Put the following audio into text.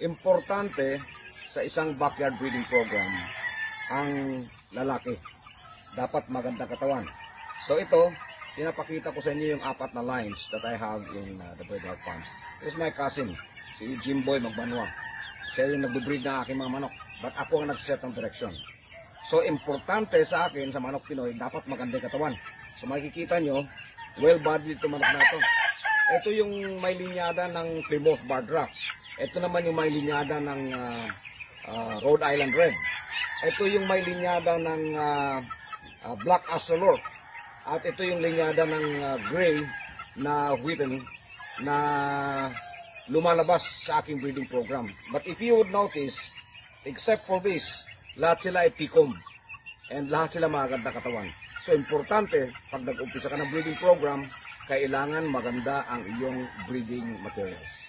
Importante sa isang backyard breeding program ang lalaki. Dapat magandang katawan. So ito, pinapakita ko sa inyo yung 4 na lines that I have in the Birdheart Farms. This is my cousin, si Jimboy Magbanwa. Siya yung nagbe-breed ng aking mga manok. But ako ang nag-set ng direction. So importante sa akin, sa manok Pinoy, dapat magandang katawan. So makikita nyo, well-bodied ito manok na ito. Ito yung may linyada ng Plymouth Barred Rock. Ito naman yung may linyada ng Rhode Island Red. Ito yung may linyada ng Black Astrolorp. At ito yung linyada ng Gray na Wheaten na lumalabas sa aking breeding program. But if you would notice, except for this, lahat sila ay Picom. And lahat sila maganda katawan. So importante, pag nag-umpisa ka ng breeding program, kailangan maganda ang iyong breeding materials.